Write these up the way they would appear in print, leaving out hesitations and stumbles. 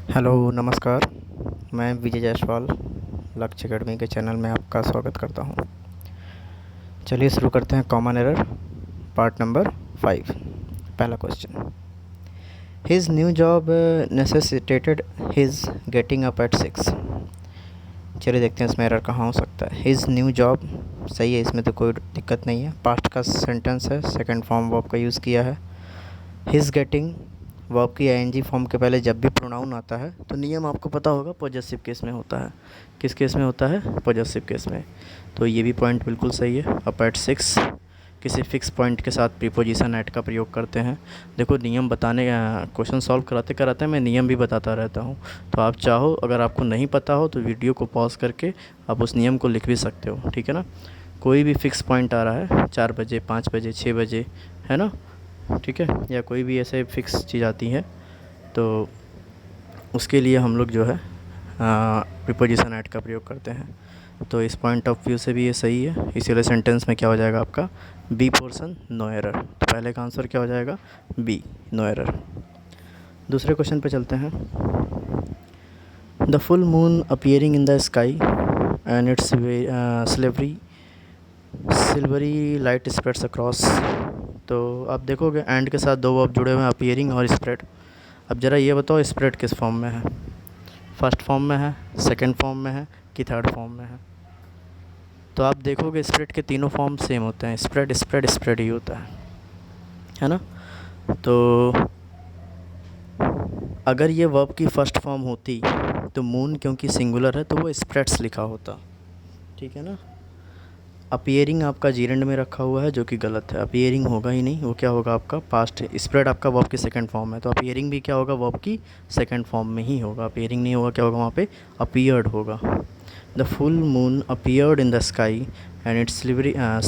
Hello नमस्कार। मैं विजय जायसवाल लक्ष्य अकेडमी के चैनल में आपका स्वागत करता हूं। चलिए शुरू करते हैं कॉमन एरर पार्ट नंबर 5। पहला question, his new job necessitated his getting up at 6। चलिए देखते हैं इसमें एरर कहाँ हो सकता है। हिज न्यू जॉब सही है, इसमें तो कोई दिक्कत नहीं है। पास्ट का सेंटेंस है, सेकंड फॉर्म वर्ब का यूज़ किया है। हिज गेटिंग वर्ब की आईएनजी फॉर्म के पहले जब भी प्रोनाउन आता है तो नियम आपको पता होगा पॉजेसिव केस में होता है। किस केस में होता है? पॉजेसिव केस में। तो ये भी पॉइंट बिल्कुल सही है। अप एट 6 किसी फिक्स पॉइंट के साथ प्रीपोजिशन एट का प्रयोग करते हैं। देखो नियम बताने क्वेश्चन सॉल्व कराते कराते मैं नियम भी बताता रहता हूँ। तो आप चाहो, अगर आपको नहीं पता हो तो वीडियो को पॉज करके आप उस नियम को लिख भी सकते हो, ठीक है ना। कोई भी फिक्स पॉइंट आ रहा है 4 बजे, 5 बजे, 6 बजे, है ना, ठीक है, या कोई भी ऐसे फिक्स चीज़ आती है तो उसके लिए हम लोग जो है प्रीपोजिशन ऐट का प्रयोग करते हैं। तो इस पॉइंट ऑफ व्यू से भी ये सही है। इसीलिए सेंटेंस में क्या हो जाएगा आपका? B portion no error. तो पहले का आंसर क्या हो जाएगा? B, no error. दूसरे क्वेश्चन पे चलते हैं। The full moon appearing in the sky and its silvery light spreads across. तो आप देखोगे एंड के साथ दो वर्ब जुड़े हुए हैं, अपीयरिंग और स्प्रेड। अब ज़रा ये बताओ स्प्रेड किस फॉर्म में है? फर्स्ट फॉर्म में है, सेकंड फॉर्म में है कि थर्ड फॉर्म में है? तो आप देखोगे स्प्रेड के तीनों फॉर्म सेम होते हैं, स्प्रेड स्प्रेड स्प्रेड ही होता है ना। तो अगर ये वर्ब की फर्स्ट फॉर्म होती तो मून क्योंकि सिंगुलर है तो वो स्प्रेड्स लिखा होता, ठीक है ना। अपीयरिंग आपका जीरेंड में रखा हुआ है जो कि गलत है। अपीयरिंग होगा ही नहीं, वो क्या होगा आपका पास्ट। स्प्रेड आपका वर्ब की सेकंड फॉर्म है तो अपीयरिंग भी क्या होगा? वर्ब की सेकंड फॉर्म में ही होगा। अपीयरिंग नहीं होगा, क्या होगा वहाँ पे? अपीयर्ड होगा। The full moon appeared in the sky and its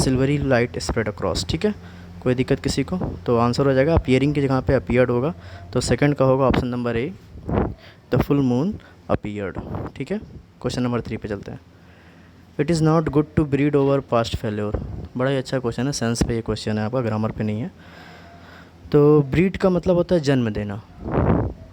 silvery light spread across. ठीक है, कोई दिक्कत किसी को? तो आंसर हो जाएगा अपीयरिंग की जगह पे अपीयर्ड होगा। तो सेकंड का होगा option number A, the full moon appeared. ठीक है, क्वेश्चन नंबर 3 पे चलते हैं। It is not good to breed over past failure. बड़ा ही अच्छा क्वेश्चन है, सेंस पे ये क्वेश्चन है आपका, ग्रामर पे नहीं है। तो ब्रीड का मतलब होता है जन्म देना।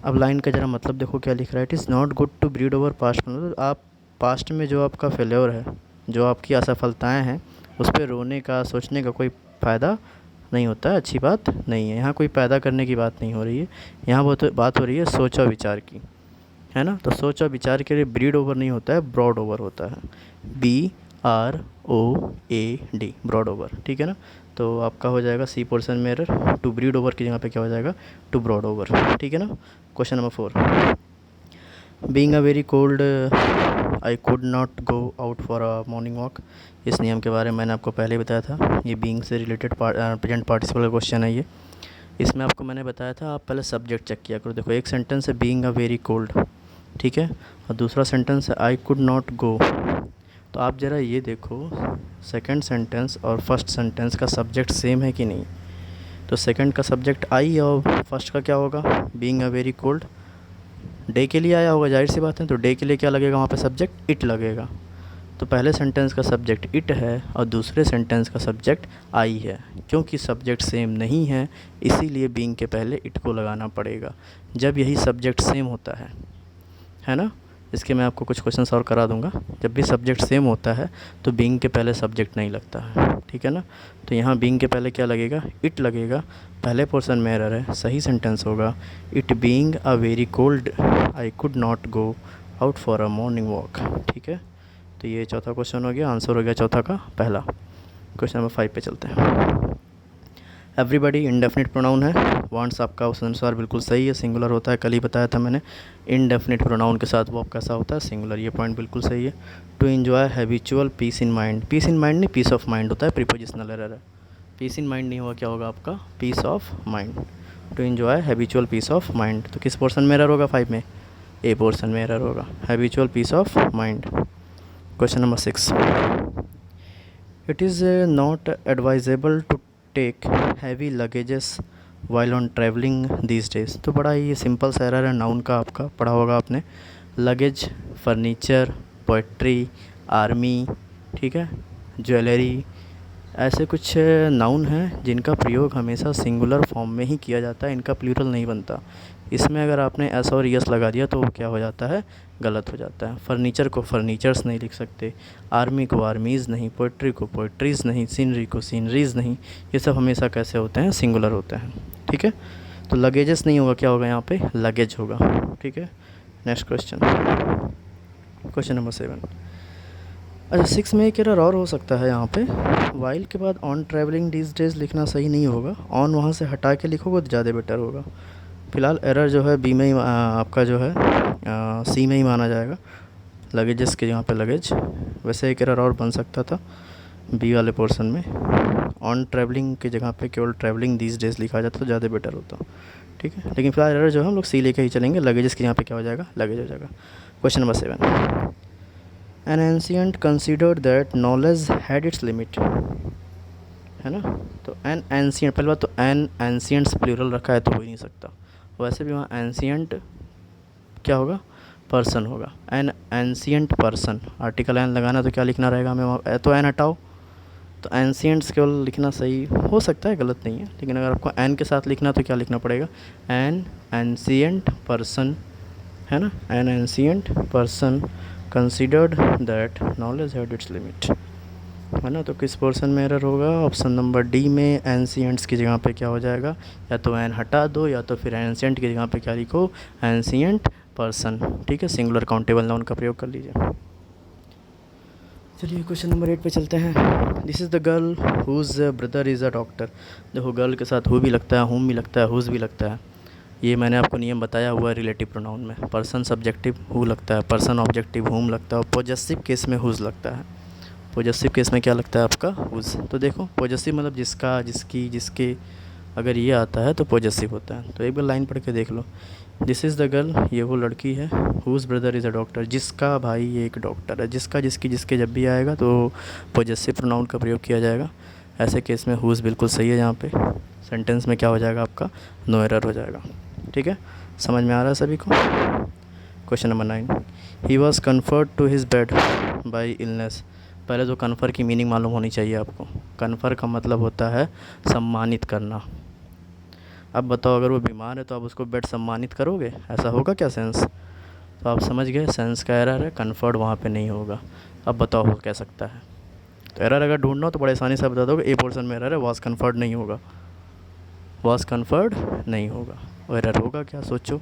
अब लाइन का ज़रा मतलब देखो क्या लिख रहा है। It is not good to breed over past, मतलब आप पास्ट में जो आपका फेल्योर है, जो आपकी असफलताएं हैं, उस पर रोने का, सोचने का कोई फ़ायदा नहीं होता है, अच्छी बात नहीं है। यहाँ कोई पैदा करने की बात नहीं हो रही है, यहाँ बात हो रही है सोचा विचार की, है ना। तो सोच और विचार के लिए ब्रीड ओवर नहीं होता है, ब्रॉड ओवर होता है। BROAD, ब्रॉड ओवर, ठीक है ना। तो आपका हो जाएगा सी पोर्शन में एरर। टू ब्रीड ओवर की जगह पे क्या हो जाएगा? टू ब्रॉड ओवर, ठीक है ना। Question number 4, being a very cold I could not go out for a morning walk. इस नियम के बारे में मैंने आपको पहले बताया था। ये बीइंग से रिलेटेड प्रेजेंट पार्टिसिपल क्वेश्चन है ये। इसमें आपको मैंने बताया था आप पहले सब्जेक्ट चेक किया करो। देखो एक सेंटेंस है बीइंग अ वेरी कोल्ड, ठीक है, और दूसरा सेंटेंस है आई कुड नॉट गो। तो आप ज़रा ये देखो सेकंड सेंटेंस और फर्स्ट सेंटेंस का सब्जेक्ट सेम है कि नहीं। तो सेकंड का सब्जेक्ट आई और फर्स्ट का क्या होगा? Being a very cold. Day के लिए आया होगा, जाहिर सी बात है। तो डे के लिए क्या लगेगा वहाँ पे? सब्जेक्ट इट लगेगा। तो पहले सेंटेंस का सब्जेक्ट इट है और दूसरे सेंटेंस का सब्जेक्ट आई है। क्योंकि सब्जेक्ट सेम नहीं है इसीलिए बीइंग के पहले इट को लगाना पड़ेगा जब यही सब्जेक्ट सेम होता है ना। इसके मैं आपको कुछ क्वेश्चन सॉल्व करा दूंगा। जब भी सब्जेक्ट सेम होता है तो बीइंग के पहले सब्जेक्ट नहीं लगता है, ठीक है ना। तो यहाँ बीइंग के पहले क्या लगेगा? इट लगेगा। पहले पोर्शन में एरर है, सही सेंटेंस होगा it being a very cold I could not go out for a morning walk, ठीक है। तो ये चौथा क्वेश्चन हो गया, आंसर हो गया चौथा का पहला। क्वेश्चन नंबर 5 पे चलते हैं। एवरीबडी इंडेफिनिट प्रोनाउन है। वांट्स आपका उस अनुसार बिल्कुल सही है, सिंगुलर होता है, कल ही बताया था मैंने। इंडेफिनिट प्रोनाउन के साथ वर्ब कैसा होता है? सिंगुलर। ये पॉइंट बिल्कुल सही है। To enjoy habitual peace in mind. Peace in mind नहीं, पीस ऑफ माइंड होता है, प्रीपोजिशनल एरर है। पीस इन माइंड नहीं होगा, क्या होगा आपका? Peace of mind. To enjoy habitual peace of mind. तो किस पोर्शन में एरर होगा? 5 में ए पोर्शन में एरर होगा, habitual peace of mind. Question number 6, it is not advisable to take heavy luggages while on travelling these days. तो बड़ा ही simple सा एरर है, नाउन का आपका पढ़ा होगा आपने। लगेज, फर्नीचर, पोइट्री, आर्मी, ठीक है, ज्वेलरी, ऐसे कुछ नाउन हैं जिनका प्रयोग हमेशा सिंगुलर फॉर्म में ही किया जाता है, इनका प्लूरल नहीं बनता। इसमें अगर आपने एस और यस लगा दिया तो वो क्या हो जाता है, गलत हो जाता है। फर्नीचर को फर्नीचर्स नहीं लिख सकते, आर्मी को आर्मीज़ नहीं, पोइट्री को पोइट्रीज़ नहीं, सीनरी को सीनरीज़ नहीं। ये सब हमेशा कैसे होते हैं, सिंगुलर होते हैं। ठीक है, तो लगेजेस नहीं होगा, क्या होगा यहाँ पे, लगेज होगा। ठीक है, नेक्स्ट क्वेश्चन, क्वेश्चन नंबर 7। अच्छा 6 में एक एरर और हो सकता है यहाँ पे, वाइल के बाद ऑन ट्रैवलिंग डीज डेज लिखना सही नहीं होगा, ऑन वहाँ से हटा के लिखोगे तो ज़्यादा बेटर होगा। फ़िलहाल एरर जो है बी में ही आपका जो है सी में ही माना जाएगा, लगेजेस के यहाँ पे लगेज। वैसे एक एरर और बन सकता था बी वाले पोर्शन में, ऑन ट्रैवलिंग की जगह पे केवल ट्रैवलिंग दीज डेज लिखा जाता तो ज़्यादा बेटर होता। ठीक है, लेकिन फिलहाल एरर जो है हम लोग सी लेके ही चलेंगे, लगेजेस के यहाँ पे क्या हो जाएगा, लगेज हो जाएगा। Question number 7। An ancient considered that knowledge had it's limit, है ना। तो एन एंशियंट, पहली बात तो एन एंशियंट्स प्लूरल रखा है तो हो ही नहीं सकता, वैसे भी वहाँ एंशियंट क्या होगा, पर्सन होगा। An ancient person, article an लगाना तो क्या लिखना रहेगा हमें वहाँ, तो एन हटाओ, तो एंशियंट्स केवल लिखना सही हो सकता है, गलत नहीं है, लेकिन अगर आपको एन के साथ लिखना तो क्या लिखना पड़ेगा, एन एंशियंट पर्सन, है ना। An ancient person considered that knowledge had it's limit, है ना। तो किस पोर्शन में एरर होगा, ऑप्शन नंबर डी में, एंशियंट्स की जगह पे क्या हो जाएगा, या तो एन हटा दो या तो फिर एंशियंट की जगह पे क्या लिखो, एंशियंट पर्सन। ठीक है, सिंगुलर काउंटेबल नाउन का प्रयोग कर लीजिए। चलिए क्वेश्चन नंबर 8 पे चलते हैं। This is the girl whose brother is a doctor. देखो गर्ल के साथ हु भी लगता है, हुम भी लगता है, हुज भी लगता है। ये मैंने आपको नियम बताया हुआ है रिलेटिव प्रोनाउन में, पर्सन सब्जेक्टिव हु लगता है, पर्सन ऑब्जेक्टिव हुम लगता है, और पॉजेसिव केस में हुज लगता है। पॉजेसिव केस में क्या लगता है आपका, हुज। तो देखो पॉजेसिव मतलब जिसका, जिसकी, जिसके, अगर ये आता है तो पॉजेसिव होता है। तो एक बार लाइन पढ़ के देख लो, दिस इज़ द गर्ल, ये वो लड़की है, whose brother is a doctor, जिसका भाई एक डॉक्टर है। जिसका, जिसकी, जिसके जब भी आएगा तो पॉजेसिव प्रोनाउन का प्रयोग किया जाएगा। ऐसे केस में हुज बिल्कुल सही है, यहाँ पे सेंटेंस में क्या हो जाएगा आपका, नो एरर हो जाएगा। ठीक है, समझ में आ रहा है सभी को। Question number 9। He was conferred to his bed by illness. पहले तो कन्फर की मीनिंग मालूम होनी चाहिए आपको। कन्फर का मतलब होता है सम्मानित करना। अब बताओ अगर वो बीमार है तो आप उसको बेड सम्मानित करोगे, ऐसा होगा क्या सेंस। तो आप समझ गए सेंस का एरर है, कन्फर्ड वहाँ पे नहीं होगा। अब बताओ हो क्या सकता है। तो एरर अगर ढूंढना हो तो बड़े आसानी से बता दोगे, ए पोर्शन में एरर है, वॉज कन्फर्ड नहीं होगा, वॉज कन्फर्ड नहीं होगा। और एरर होगा क्या, सोचो।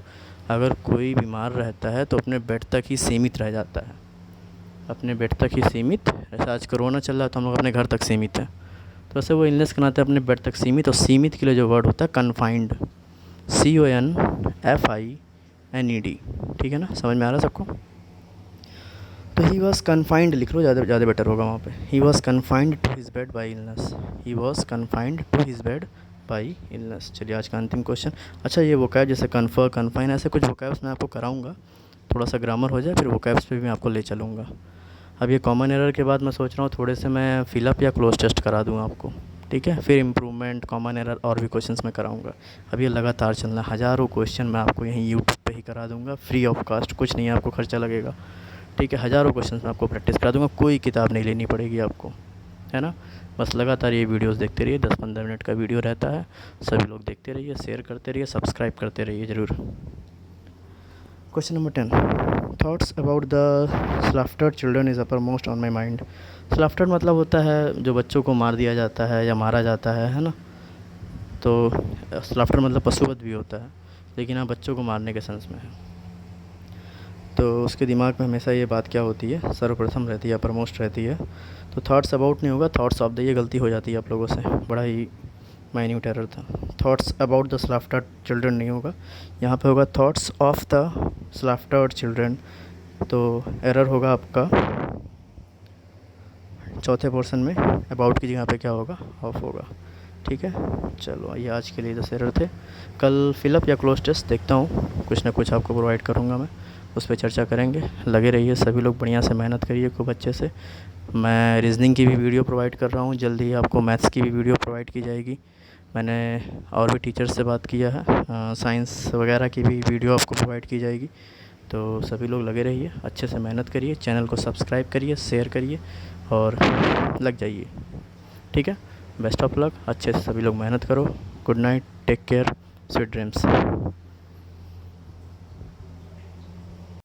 अगर कोई बीमार रहता है तो अपने बेड तक ही सीमित रह जाता है, अपने बेड तक ही सीमित। जैसे आज कोरोना चल रहा है तो हम लोग अपने घर तक सीमित हैं, तो वैसे वो इलनेस बनाते हैं अपने बेड तक सीमित। और सीमित के लिए जो वर्ड होता है कन्फाइंड, CONFINED। ठीक है ना, समझ में आ रहा है सबको। तो ही वॉज कन्फाइंड लिख लो, ज़्यादा बेटर होगा वहाँ पे। He was confined to his bed by illness, he was confined to his bed by illness. चलिए आज का अंतिम क्वेश्चन। अच्छा ये वोकैब जैसे कन्फर, कन्फाइन, ऐसे कुछ वोकैब्स मैं आपको कराऊंगा, थोड़ा सा ग्रामर हो जाए, फिर वोकैब्स पे भी मैं आपको ले चलूँगा। अब ये कॉमन एरर के बाद मैं सोच रहा हूँ थोड़े से मैं फिलअप या क्लोज टेस्ट करा दूँ आपको। ठीक है, फिर इम्प्रूवमेंट, कॉमन एरर और भी क्वेश्चंस मैं कराऊंगा। अब ये लगातार चलना, हज़ारों क्वेश्चन मैं आपको यहीं यूट्यूब पे ही करा दूंगा, फ्री ऑफ कास्ट, कुछ नहीं है, आपको खर्चा लगेगा। ठीक है, हज़ारों क्वेश्चन मैं आपको प्रैक्टिस करा दूंगा, कोई किताब नहीं लेनी पड़ेगी आपको, है ना। बस लगातार ये वीडियोस देखते रहिए, 10-15 मिनट का वीडियो रहता है, सभी लोग देखते रहिए, शेयर करते रहिए, सब्सक्राइब करते रहिए ज़रूर। Question number 10। Thoughts about the slaughtered children is uppermost on my mind. Slaughtered मतलब होता है जो बच्चों को मार दिया जाता है या मारा जाता है ना। तो स्लाफ्टर मतलब पशुवध भी होता है, लेकिन यहाँ बच्चों को मारने के सेंस में है। तो उसके दिमाग में हमेशा ये बात क्या होती है, सर्वप्रथम रहती है, अपरमोस्ट रहती है। तो थॉट्स अबाउट नहीं होगा, थॉट्स ऑफ द, ये गलती हो जाती है आप लोगों से, बड़ा ही माइन्यूट एरर था। Thoughts about the slaughtered children नहीं होगा, यहाँ पे होगा thoughts of the slaughtered children. तो एरर होगा आपका चौथे पोर्शन में, अबाउट की जगह पे क्या होगा, ऑफ होगा। ठीक है, चलो ये आज के लिए 10 एरर थे। कल फिलअप या क्लोज टेस्ट देखता हूँ, कुछ ना कुछ आपको प्रोवाइड करूँगा मैं, उस पर चर्चा करेंगे। लगे रहिए सभी लोग, बढ़िया से मेहनत करिए खूब अच्छे से। मैं रीजनिंग की भी वीडियो प्रोवाइड कर रहा हूँ, जल्दी ही आपको मैथ्स की भी वीडियो प्रोवाइड की जाएगी। मैंने और भी टीचर्स से बात किया है, साइंस वगैरह की भी वीडियो आपको प्रोवाइड की जाएगी। तो सभी लोग लगे रहिए, अच्छे से मेहनत करिए, चैनल को सब्सक्राइब करिए, शेयर करिए और लग जाइए। ठीक है। बेस्ट ऑफ लक, अच्छे से सभी लोग मेहनत करो। Good night, take care, sweet dreams.